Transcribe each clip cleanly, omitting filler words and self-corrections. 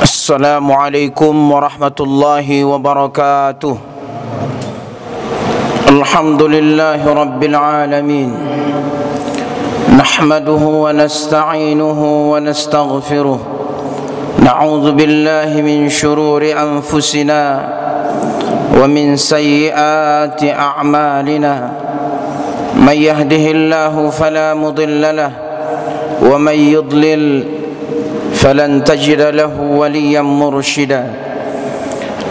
Assalamualaikum warahmatullahi wabarakatuh. Alhamdulillahi rabbil alamin. Nahmaduhu wa nasta'inuhu wa nastaghfiruh. Na'udzu billahi min shururi anfusina wa min sayyiati a'malina. May yahdihillahu fala mudilla lahu wa may yudlil فلن تجد له وليا مرشدا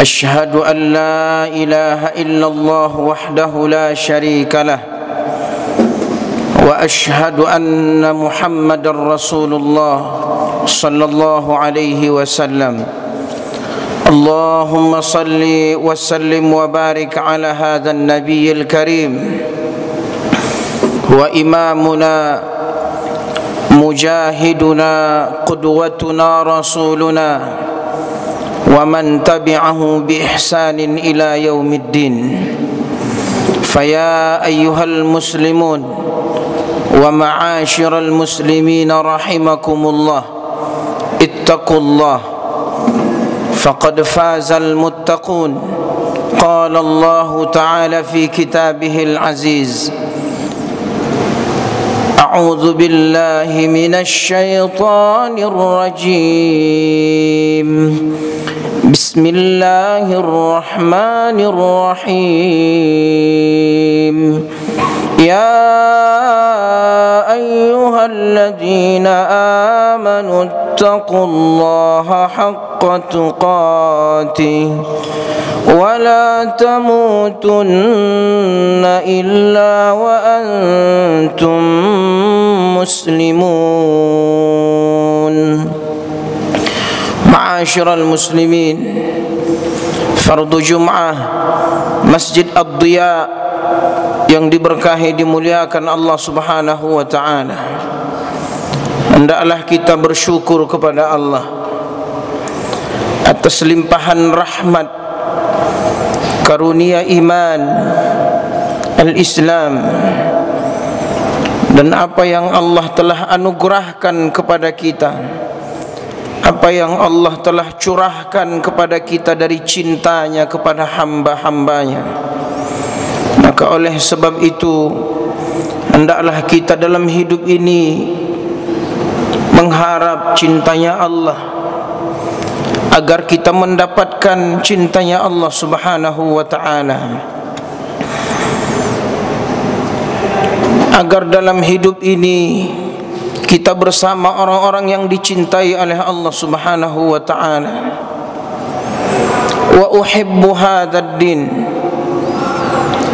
أشهد أن لا إله إلا الله وحده لا شريك له وأشهد أن محمدا رسول الله صلى الله عليه وسلم اللهم صل وسلم وبارك على هذا النبي الكريم وإمامنا مجاهدنا قدوتنا رسولنا ومن تبعه بإحسان إلى يوم الدين فيا أيها المسلمون ومعاشر المسلمين رحمكم الله اتقوا الله فقد فاز المتقون قال الله تعالى في كتابه العزيز أعوذ بالله من الشيطان الرجيم بسم الله الرحمن الرحيم يا أيها الذين آمنوا اتقوا الله حق تقاته ولا تموتن إلا وأنتم مسلمون. Ma'asyiral muslimin, fardu Jum'ah Masjid Ad-Diya yang diberkahi dimuliakan Allah Subhanahu wa taala. Hendaklah kita bersyukur kepada Allah atas limpahan rahmat karunia iman al-Islam dan apa yang Allah telah anugerahkan kepada kita, apa yang Allah telah curahkan kepada kita dari cintanya kepada hamba-hambanya. Maka oleh sebab itu hendaklah kita dalam hidup ini mengharap cintanya Allah, agar kita mendapatkan cintanya Allah Subhanahu wa ta'ala, agar dalam hidup ini kita bersama orang-orang yang dicintai oleh Allah Subhanahu wa ta'ala. Wa uhibbu hadzal din,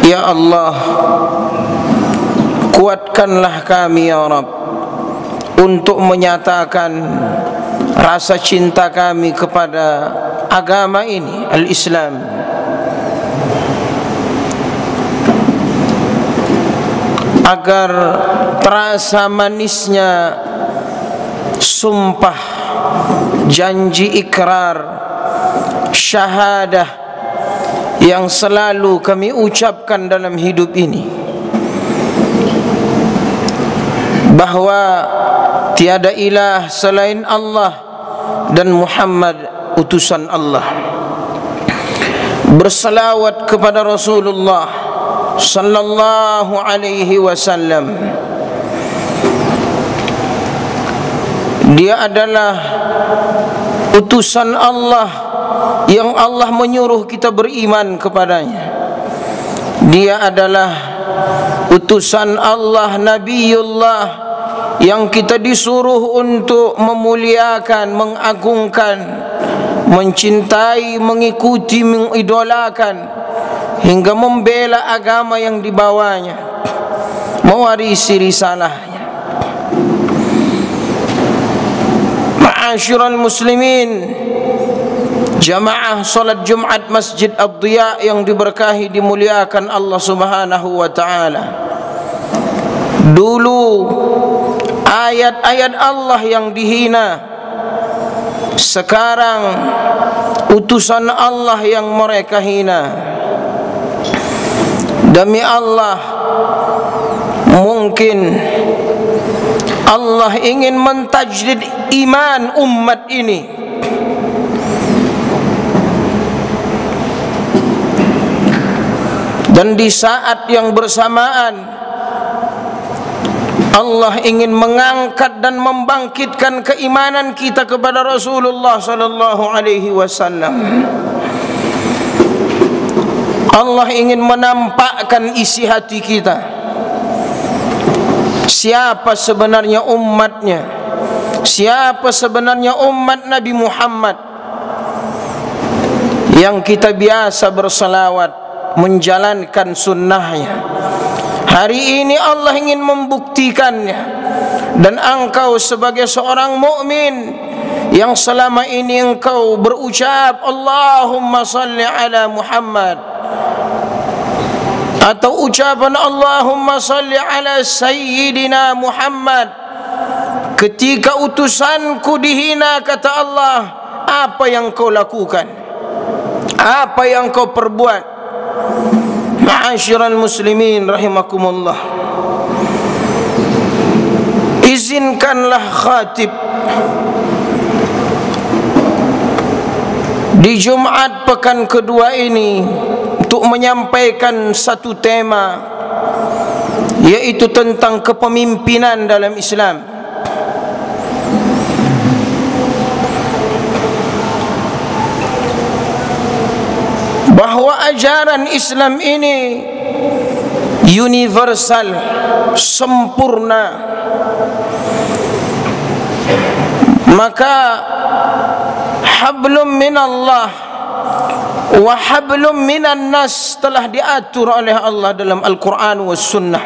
ya Allah, kuatkanlah kami ya Rabb untuk menyatakan rasa cinta kami kepada agama ini, al-Islam, agar terasa manisnya sumpah, janji ikrar, syahadah yang selalu kami ucapkan dalam hidup ini, bahwa tiada ilah selain Allah dan Muhammad utusan Allah. Berselawat kepada Rasulullah sallallahu alaihi wasallam. Dia adalah utusan Allah yang Allah menyuruh kita beriman kepadanya. Dia adalah utusan Allah, Nabiullah, yang kita disuruh untuk memuliakan, mengagungkan, mencintai, mengikuti, mengidolakan, hingga membela agama yang dibawanya, mewarisi risalahnya. Ma'asyiral muslimin, jamaah salat Jumat Masjid Ad-Diya yang diberkahi dimuliakan Allah Subhanahu wa ta'ala. Dulu ayat-ayat Allah yang dihina, sekarang utusan Allah yang mereka hina. Demi Allah, mungkin Allah ingin mentajdid iman umat ini. Dan di saat yang bersamaan Allah ingin mengangkat dan membangkitkan keimanan kita kepada Rasulullah sallallahu alaihi wasallam. Allah ingin menampakkan isi hati kita. Siapa sebenarnya umatnya? Siapa sebenarnya umat Nabi Muhammad yang kita biasa bersalawat, menjalankan sunnahnya? Hari ini Allah ingin membuktikannya. Dan engkau sebagai seorang mukmin yang selama ini engkau berucap Allahumma salli ala Muhammad, atau ucapan Allahumma salli ala Sayyidina Muhammad, ketika utusanku dihina, kata Allah, apa yang kau lakukan? Apa yang kau perbuat? Ma'asyiral muslimin rahimakumullah, izinkanlah khatib di Jumat pekan kedua ini untuk menyampaikan satu tema, yaitu tentang kepemimpinan dalam Islam. Bahwa ajaran Islam ini universal, sempurna. Maka hablum minallah wa hablum minan nas telah diatur oleh Allah dalam Al-Quran was Sunnah.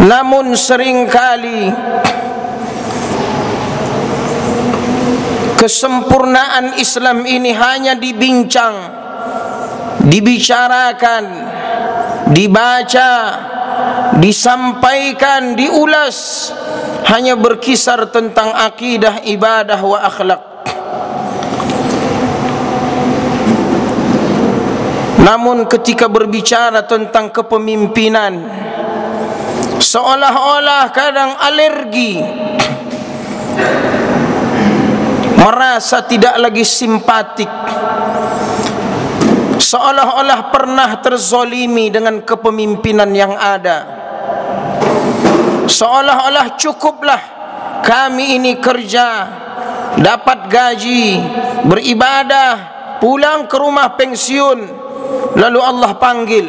Namun seringkali kesempurnaan Islam ini hanya dibincang, dibicarakan, dibaca, disampaikan, diulas, hanya berkisar tentang akidah, ibadah, wa akhlak. Namun ketika berbicara tentang kepemimpinan, seolah-olah kadang alergi, merasa tidak lagi simpatik, seolah-olah pernah terzolimi dengan kepemimpinan yang ada, seolah-olah cukuplah kami ini kerja, dapat gaji, beribadah, pulang ke rumah pensiun, lalu Allah panggil.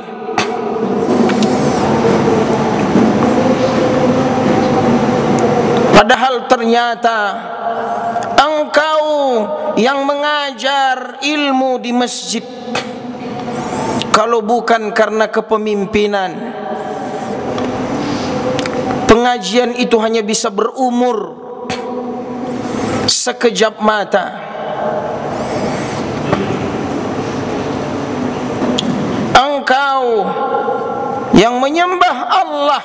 Padahal ternyata engkau yang mengajar ilmu di masjid, kalau bukan karena kepemimpinan, pengajian itu hanya bisa berumur sekejap mata. Engkau yang menyembah Allah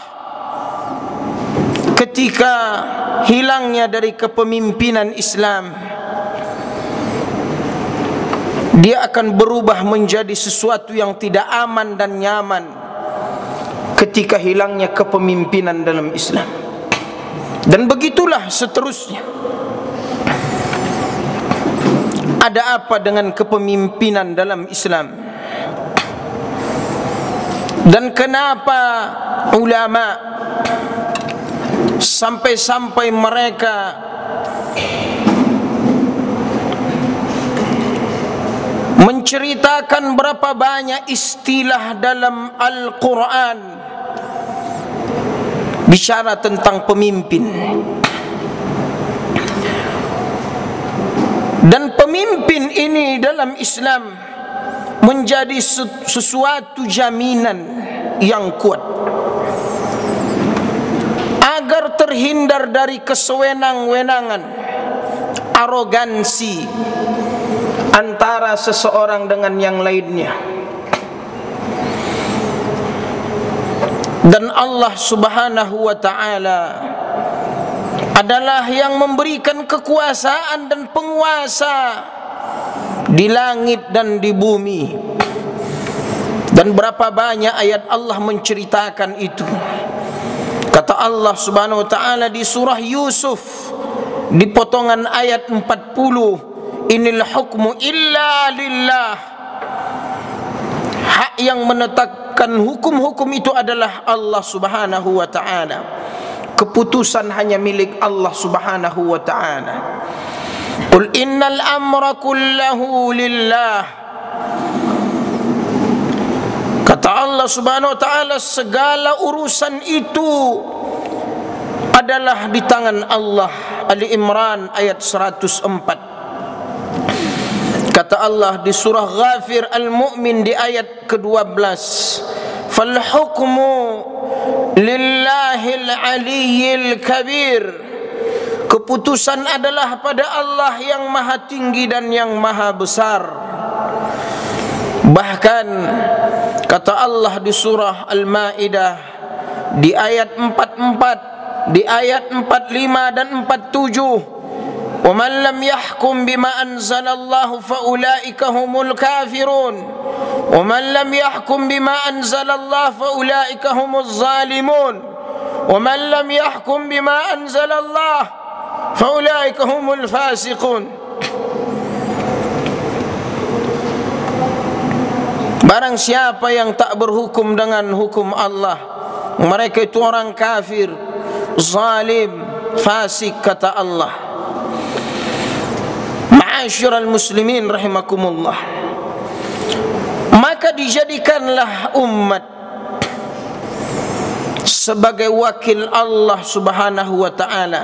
ketika hilangnya dari kepemimpinan Islam, dia akan berubah menjadi sesuatu yang tidak aman dan nyaman ketika hilangnya kepemimpinan dalam Islam. Dan begitulah seterusnya. Ada apa dengan kepemimpinan dalam Islam? Dan kenapa ulama sampai-sampai mereka menceritakan berapa banyak istilah dalam Al-Quran bicara tentang pemimpin. Dan pemimpin ini dalam Islam menjadi sesuatu jaminan yang kuat agar terhindar dari kesewenang-wenangan, arogansi antara seseorang dengan yang lainnya. Dan Allah Subhanahu wa ta'ala adalah yang memberikan kekuasaan dan penguasa di langit dan di bumi. Dan berapa banyak ayat Allah menceritakan itu. Kata Allah Subhanahu wa taala di surah Yusuf di potongan ayat 40, "Inil hukmu illa lillah." Hak yang menetapkan hukum-hukum itu adalah Allah Subhanahu wa taala. Keputusan hanya milik Allah Subhanahu wa taala. Qul innal amra kullahu lillah. Kata Allah Subhanahu wa taala, segala urusan itu adalah di tangan Allah. Ali Imran ayat 104. Kata Allah di surah Ghafir Al-Mu'min di ayat ke-12, "Fal hukmu lillahil aliyyil kabir." Keputusan adalah pada Allah yang maha tinggi dan yang maha besar. Bahkan kata Allah di surah Al-Maidah di ayat 44, di ayat 45 dan 47, "Wa man lam yahkum bima anzalallahu fa ulaika humul kafirun, wa man lam yahkum bima anzalallahu fa ulaika humuz zalimun, wa man lam yahkum bima anzalallahu fa ulaika humul fasiqun." Barang siapa yang tak berhukum dengan hukum Allah, mereka itu orang kafir, zalim, fasik, kata Allah. Ma'asyiral muslimin rahimakumullah. Maka dijadikanlah umat sebagai wakil Allah Subhanahu wa taala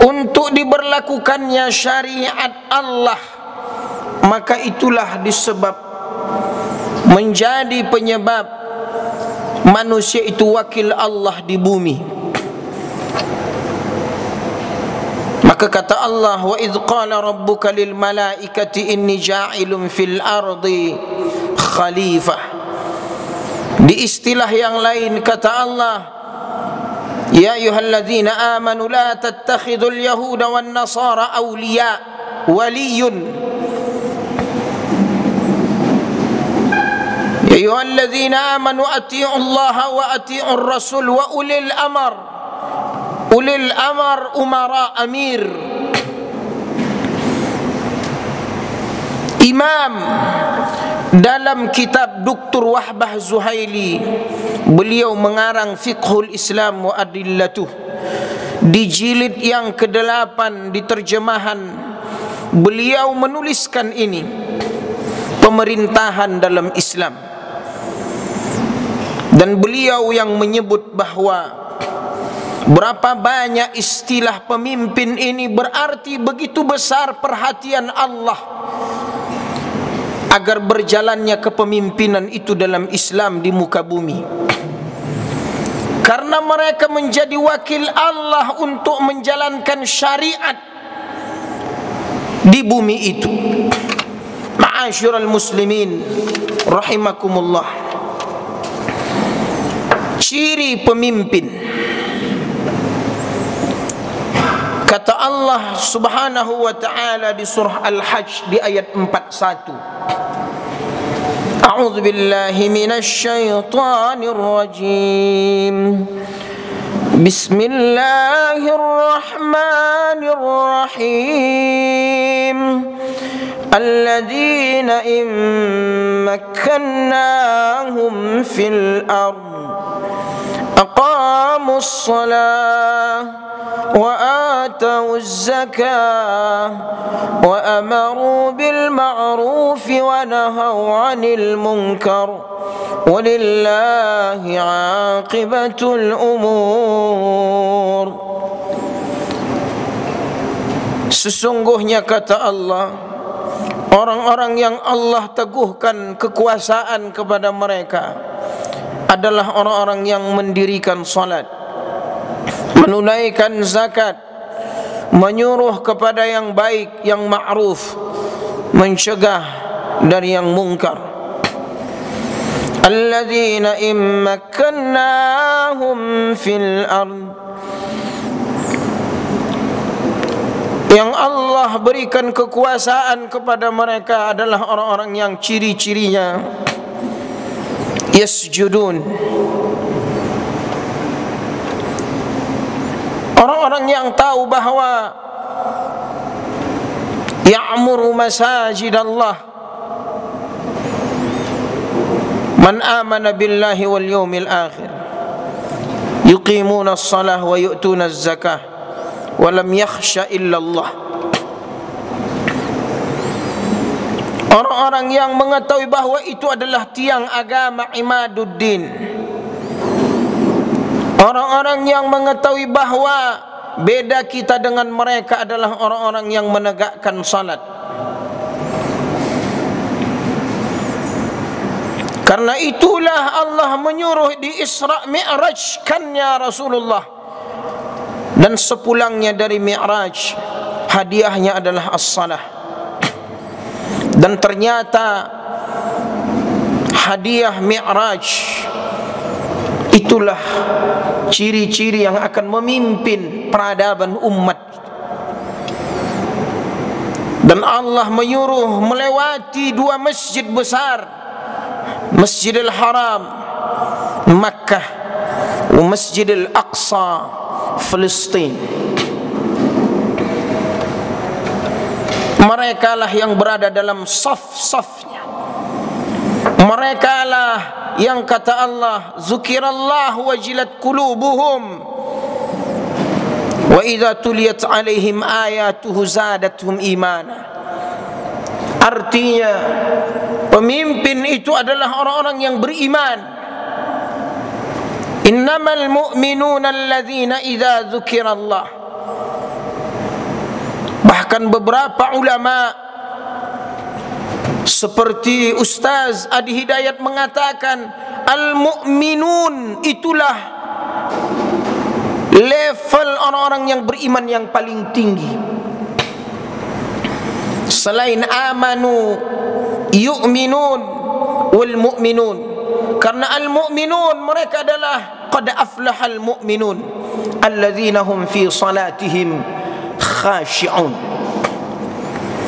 untuk diberlakukannya syariat Allah. Maka itulah disebab menjadi penyebab manusia itu wakil Allah di bumi. Maka kata Allah, "Wa idh qala rabbuka lil malaikati inni ja'ilun fil ardi khalifah." Di istilah yang lain kata Allah, "Ya ayyuhalladzina amanu la tattakhidul yahuda wan nasara awliya waliyun." Ya ayyuhalladzina amanu atii'ullaha wa atii'ur rasul wa ulil amr. Ulil amr umara amir. Imam dalam kitab Dr. Wahbah Zuhaili, beliau mengarang Fiqhul Islam wa Adillatuh. Di jilid yang ke-8 di terjemahan, beliau menuliskan ini, pemerintahan dalam Islam. Dan beliau yang menyebut bahwa berapa banyak istilah pemimpin ini berarti begitu besar perhatian Allah agar berjalannya kepemimpinan itu dalam Islam di muka bumi. Karena mereka menjadi wakil Allah untuk menjalankan syariat di bumi itu. Ma'asyiral muslimin rahimakumullah. Ciri pemimpin, kata Allah Subhanahu wa ta'ala di surah Al-Hajj di ayat 41, "A'udzu billahi minasy syaithanir rajim. Bismillahirrahmanirrahim. Alladzina in makkannahum fil ard aqamus salah wa atawuz zakah wa amaru bil ma'ruf wa nahaw 'anil munkar walillahi 'aqibatul umur." Sesungguhnya kata Allah, orang-orang yang Allah teguhkan kekuasaan kepada mereka adalah orang-orang yang mendirikan salat, menunaikan zakat, menyuruh kepada yang baik, yang ma'ruf, mencegah dari yang mungkar. Alladzina immakkannahum fil ard, yang Allah berikan kekuasaan kepada mereka adalah orang-orang yang ciri-cirinya yasjudun. Orang-orang yang tahu bahawa ya'muru masajid Allah man amana billahi wal yawmil akhir yuqimuna as-salah wa yu'tuna az-zakah wa lam yakhsha illa Allah. Orang-orang yang mengetahui bahawa itu adalah tiang agama imaduddin, orang-orang yang mengetahui bahawa beda kita dengan mereka adalah orang-orang yang menegakkan salat. Karena itulah Allah menyuruh di Isra Mi'rajkannya Rasulullah, dan sepulangnya dari Mi'raj hadiahnya adalah as-salah. Dan ternyata hadiah Mi'raj itulah ciri-ciri yang akan memimpin peradaban umat. Dan Allah menyuruh melewati dua masjid besar, Masjidil Haram Makkah dan Masjidil Aqsa Palestin. Mereka lah yang berada dalam saf-safnya. Mereka lah yang kata Allah, zukirallahu wajilat qulubuhum wa idza tuliyat alaihim ayatuhu zadatuhum imana. Artinya pemimpin itu adalah orang-orang yang beriman. Innamal mu'minuna alladzina idza dzukirallah. Bahkan beberapa ulama seperti Ustaz Adi Hidayat mengatakan al-mu'minun itulah level orang-orang yang beriman yang paling tinggi. Selain amanu, yu'minun wal mu'minun. Karena al-mu'minun mereka adalah qad aflahal mu'minun alladzina hum fi salatihim khashi'un.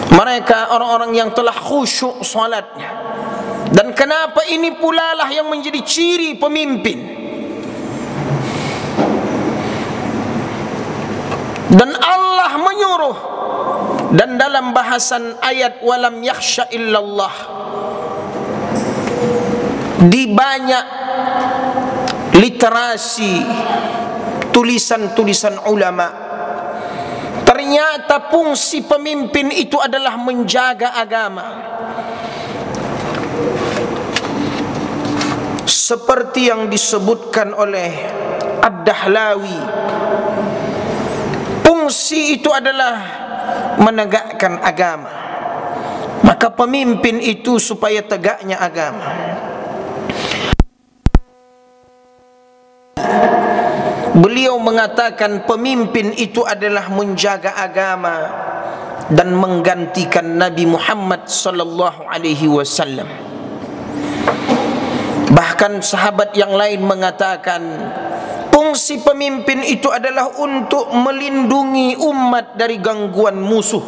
Mereka orang-orang yang telah khusyuk salatnya. Dan kenapa ini pula lah yang menjadi ciri pemimpin. Dan Allah menyuruh, dan dalam bahasan ayat walam yakhsha illallah, di banyak literasi tulisan-tulisan ulama, ternyata fungsi pemimpin itu adalah menjaga agama. Seperti yang disebutkan oleh Ad-Dahlawi, fungsi itu adalah menegakkan agama. Maka pemimpin itu supaya tegaknya agama. Beliau mengatakan pemimpin itu adalah menjaga agama dan menggantikan Nabi Muhammad sallallahu alaihi wasallam. Bahkan sahabat yang lain mengatakan fungsi pemimpin itu adalah untuk melindungi umat dari gangguan musuh.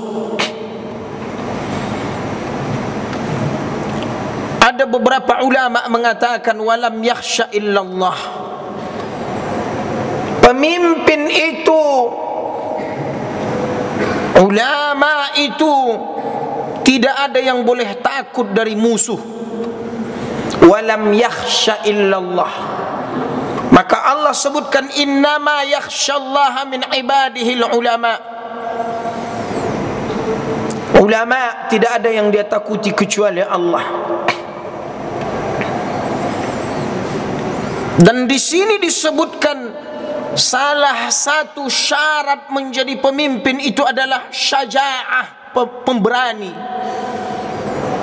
Ada beberapa ulama mengatakan walam yakhsha illallah. Pemimpin itu, ulama itu, tidak ada yang boleh takut dari musuh. Walam yakhsha illallah. Maka Allah sebutkan innama yakhshallaha min ibadihil ulama. Ulama tidak ada yang dia takuti kecuali Allah. Dan di sini disebutkan salah satu syarat menjadi pemimpin itu adalah syaja'ah, pemberani,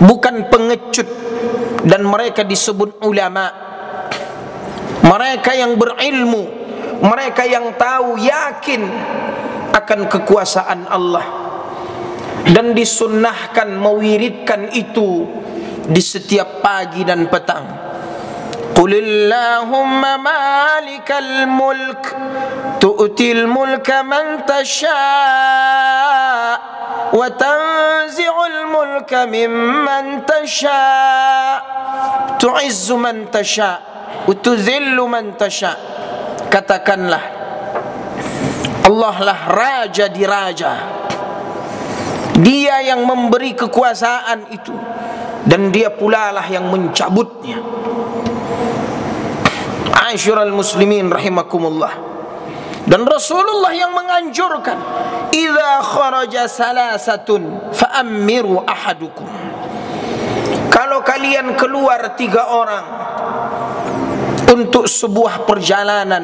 bukan pengecut. Dan mereka disebut ulama, mereka yang berilmu, mereka yang tahu, yakin akan kekuasaan Allah, dan disunnahkan mewiridkan itu di setiap pagi dan petang. Qulillahumma malikal mulk tu'til mulka man tasha' wa tanzi'ul mulka mimman tasha' tu'izzu man tasha' wa tuzillu man tasha'. Katakanlah, Allah lah raja di raja. Dia yang memberi kekuasaan itu, dan dia pula lah yang mencabutnya. Asyiral muslimin rahimakumullah. Dan Rasulullah yang menganjurkan, idza kharaja salasatun fa'ammiru ahadukum. Kalau kalian keluar 3 orang untuk sebuah perjalanan,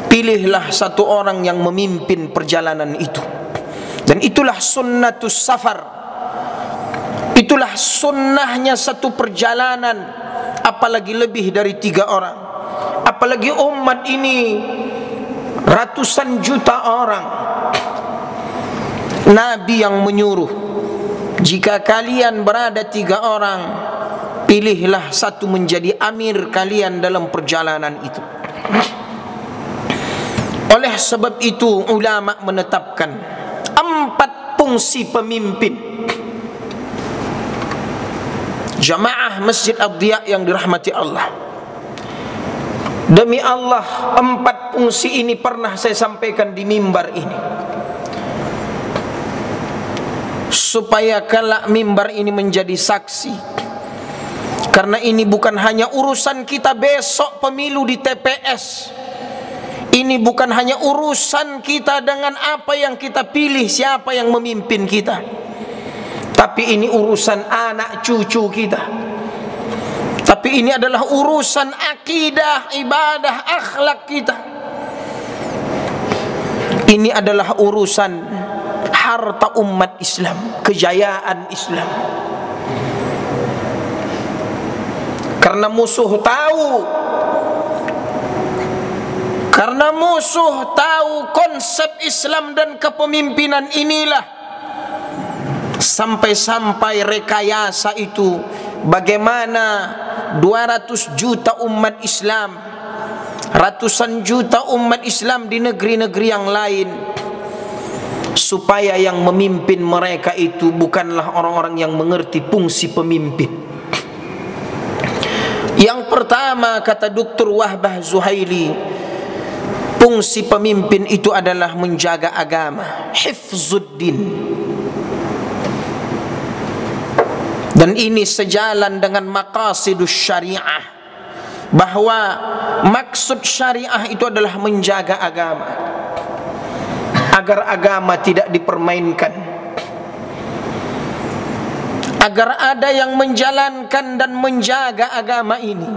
pilihlah 1 orang yang memimpin perjalanan itu. Dan itulah sunnatus safar. Itulah sunnahnya satu perjalanan, apalagi lebih dari 3 orang. Apalagi umat ini ratusan juta orang. Nabi yang menyuruh, jika kalian berada 3 orang, pilihlah 1 menjadi amir kalian dalam perjalanan itu. Oleh sebab itu ulama menetapkan 4 fungsi pemimpin. Jamaah Masjid Ad-Diya yang dirahmati Allah, demi Allah, 4 fungsi ini pernah saya sampaikan di mimbar ini, supaya kelak mimbar ini menjadi saksi. Karena ini bukan hanya urusan kita besok pemilu di TPS. Ini bukan hanya urusan kita dengan apa yang kita pilih, siapa yang memimpin kita. Tapi ini urusan anak cucu kita. Tapi ini adalah urusan akidah, ibadah, akhlak kita. Ini adalah urusan harta umat Islam, kejayaan Islam. Karena musuh tahu konsep Islam dan kepemimpinan inilah, sampai-sampai rekayasa itu bagaimana 200 juta umat Islam, ratusan juta umat Islam di negeri-negeri yang lain, supaya yang memimpin mereka itu bukanlah orang-orang yang mengerti fungsi pemimpin. Yang pertama, kata Dr. Wahbah Zuhaili, fungsi pemimpin itu adalah menjaga agama, hifzuddin. Dan ini sejalan dengan maqasidus syariah, bahwa maksud syariah itu adalah menjaga agama, agar agama tidak dipermainkan, agar ada yang menjalankan dan menjaga agama ini,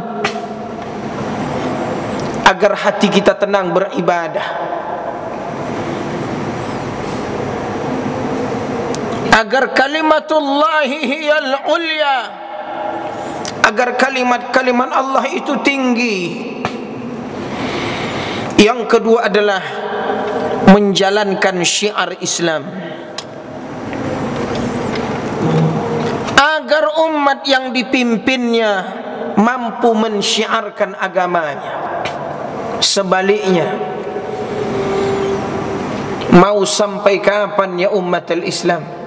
agar hati kita tenang beribadah, agar kalimatullahi hiyal ulya, agar kalimat-kalimat Allah itu tinggi. Yang kedua adalah menjalankan syiar Islam, agar umat yang dipimpinnya mampu mensyiarkan agamanya. Sebaliknya, mau sampai kapan ya umat al-Islam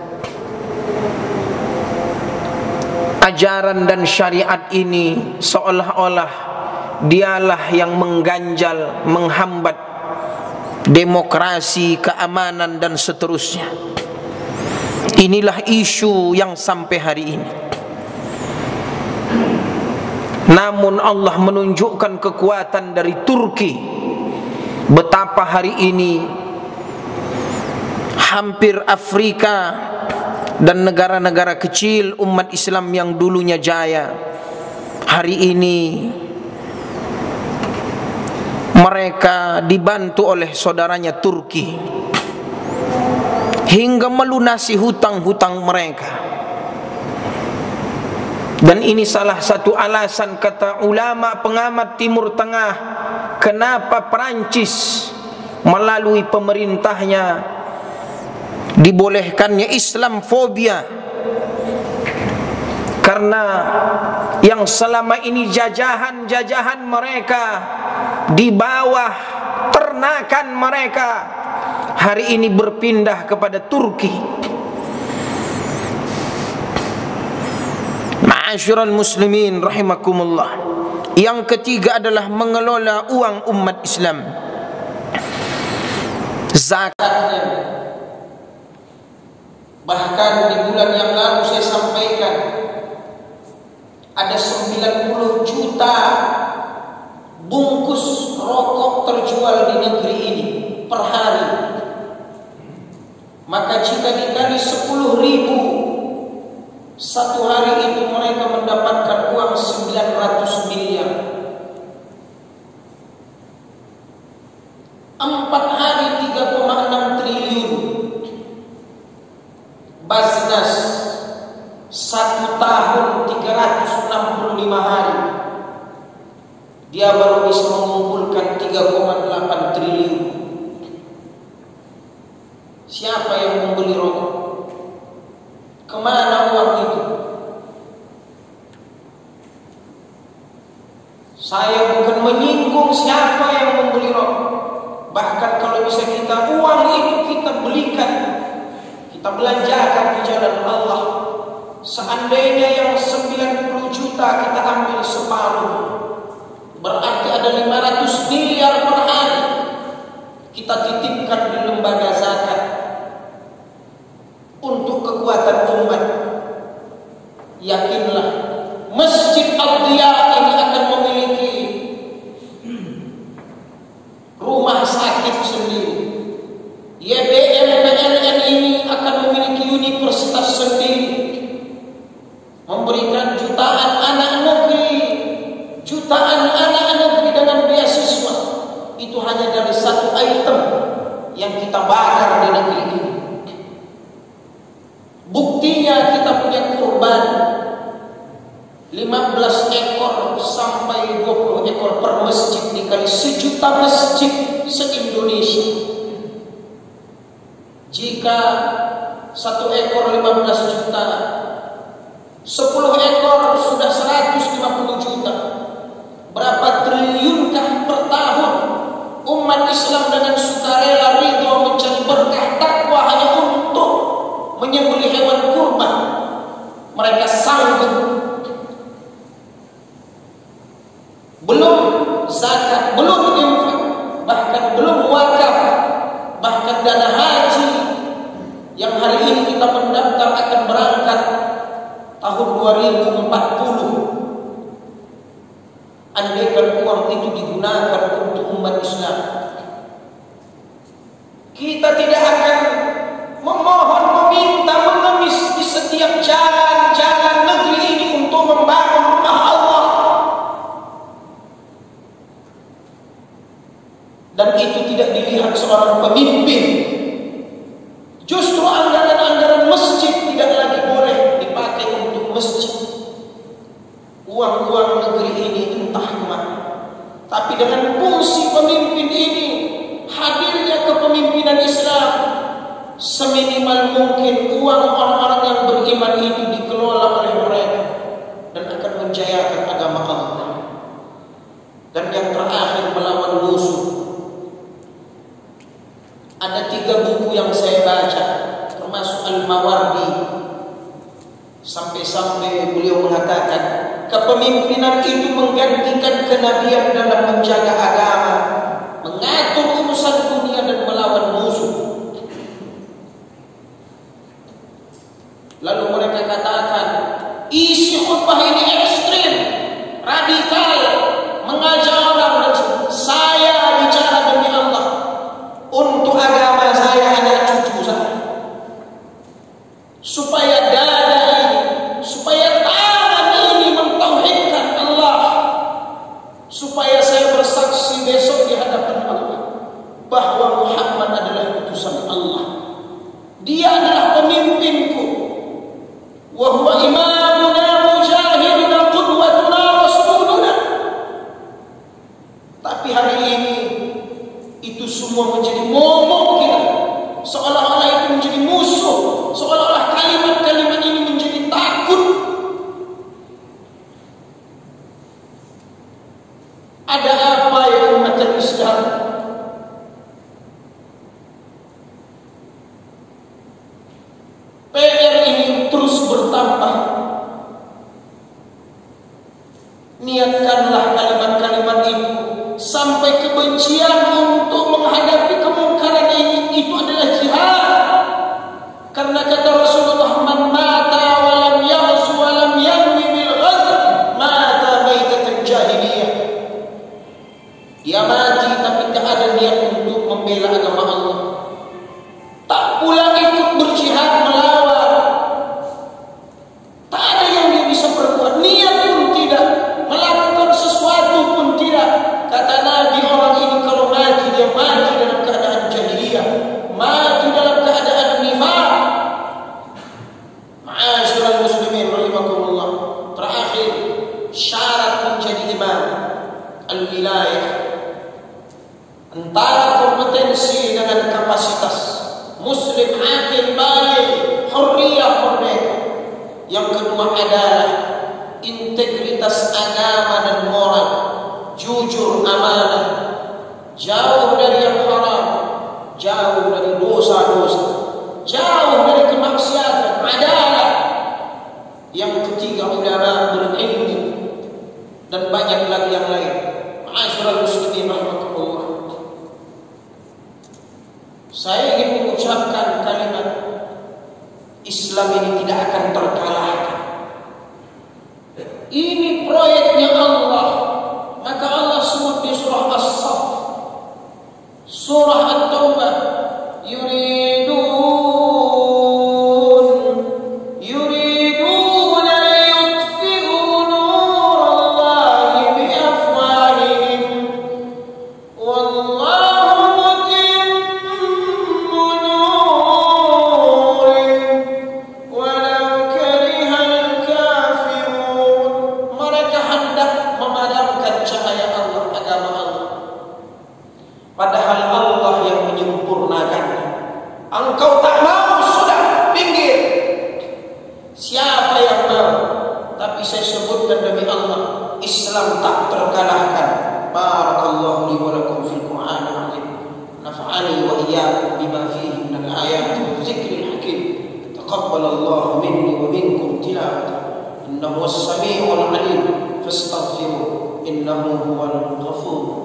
ajaran dan syariat ini seolah-olah dialah yang mengganjal, menghambat demokrasi, keamanan dan seterusnya. Inilah isu yang sampai hari ini. Namun Allah menunjukkan kekuatan dari Turki. Betapa hari ini hampir Afrika dan negara-negara kecil umat Islam yang dulunya jaya, hari ini mereka dibantu oleh saudaranya Turki hingga melunasi hutang-hutang mereka. Dan ini salah satu alasan, kata ulama pengamat Timur Tengah, kenapa Perancis melalui pemerintahnya dibolehkannya Islamfobia. Karena yang selama ini jajahan-jajahan mereka di bawah ternakan mereka, hari ini berpindah kepada Turki. Ma'asyiral muslimin rahimakumullah. Yang ketiga adalah mengelola uang umat Islam. Zakatnya, bahkan di bulan yang lalu saya sampaikan, ada 90 juta bungkus rokok terjual di negeri ini per hari. Maka jika dikali 10.000, satu hari itu mereka mendapatkan uang 900 miliar. 4 hari 3,6 triliun. Basnas 1 tahun 365 hari, dia baru bisa mengumpulkan 3,8 triliun. Siapa yang membeli rokok? Kemana uang itu? Saya bukan menyinggung siapa yang membeli rokok. Bahkan kalau bisa kita uang itu kita belikan, kita belanjakan di jalan Allah. Seandainya yang 90 juta kita ambil separuh, berarti ada 500 miliar per hari kita titipkan di lembaga zakat untuk kekuatan umat. Yakinlah Masjid Al-Diya ini akan memiliki rumah sakit sendiri. YBM-PLN ini akan memiliki universitas sendiri, memberikan jutaan anak negeri, dengan beasiswa. Itu hanya dari satu item yang kita bakar di negeri ini. Buktinya kita punya kurban 15 ekor sampai 20 ekor per masjid, dikali 1 juta masjid se-Indonesia. Jika 1 ekor 15 juta, 10 ekor sudah 150 juta. Berapa triliunkah per tahun umat Islam dengan sukarela ridho mencari berkah takwa hanya untuk menyembelih hewan kurban? Mereka sanggup. Belum zakat, belum infak, bahkan belum wakaf, bahkan dana haji yang hari ini kita mendaftar akan berangkat tahun 2040. Andaikan uang itu digunakan untuk umat Islam, kita tidak akan memohon, meminta, mengemis di setiap jalan-jalan negeri ini untuk membangun rumah Allah. Dan itu tidak dilihat seorang pemimpin. Justru anggaran-anggaran masjid tidak lagi boleh dipakai untuk masjid. Uang-uang negeri ini entah kemana. Tapi dengan fungsi pemimpin ini, hadirnya kepemimpinan Islam, seminimal mungkin uang orang-orang yang beriman itu dikelola oleh mereka dan akan menjayakan agama Allah. Dan yang terakhir, melawan musuh. Ada 3 buku yang saya baca, termasuk Al-Mawardi. Sampai-sampai beliau mengatakan, kepemimpinan itu menggantikan kenabian dalam menjaga agama, mengatur urusan dunia dan melawan musuh. Lalu mereka katakan, isi khutbah ini ekstrim, radikal, mengajak orang. Saya bicara demi Allah, untuk agama saya hanya cucu saya, supaya dada ini, supaya tangan ini mentauhidkan Allah, supaya saya bersaksi besok di hadapan Allah bahwa Muhammad adalah utusan Allah. Dia adalah pemimpinku, wa huwa imamuna mujahiduna qudwatuna rasuluna. Tapi hari ini itu semua menjadi momok kita, seolah-olah itu menjadi musuh, seolah-olah kalimat-kalimat ini menjadi takut. sedang PR ini terus bertambah. Niatkanlah kalimat-kalimat itu sampai kebencian untuk menghadapi kemungkaran ini. Itu adalah jihad. Karena kata Rasulullah, man mata walam yaghzu walam yanwi bil ghazw mata maitatan jahiliyah. Dia mati tapi tak ada niat untuk membela agama Allah, tak pula ikut berjihad melawan, tak ada yang dia bisa perbuat, niat pun tidak, melakukan sesuatu pun tidak. Kata Nabi, orang ini kalau mati, dia mati dalam keadaan jahiliyah, mati dalam keadaan nifaq. Ma'asyiral muslimin rahimakumullah. Terakhir, syarat menjadi imam al-wilayah, antara kompetensi dengan kapasitas. Muslim akil balik, hurriyah merdeka. Yang kedua adalah integritas agama dan moral, jujur, amanah, jauh dari yang haram, jauh dari dosa-dosa, jauh dari kemaksiatan, adalah. Yang ketiga, ulama berilmu, dan banyak lagi yang lain. Ma'asyiral muslimin rahimakumullah. Saya ingin mengucapkan kalimat, Islam ini tidak akan terkalahkan. Ini proyeknya Allah. Maka Allah sebut di surah As-Saff, surah At-Taubah, padahal Allah yang menyempurnakan. Engkau tak mau, sudah, pinggir. Siapa yang mau? Tapi saya sebutkan demi Allah, Islam tak terkalahkan. Barakallahu li wa lakum fil Qur'anil azim. Nafa'ani wa iyyakum bima fihi min al-ayati wa dzikril hakim. Taqabbalallahu minni wa minkum tilawatahu. Innahu was-sami'ul 'alim. Fastaghfiruhu innahu huwal ghafur.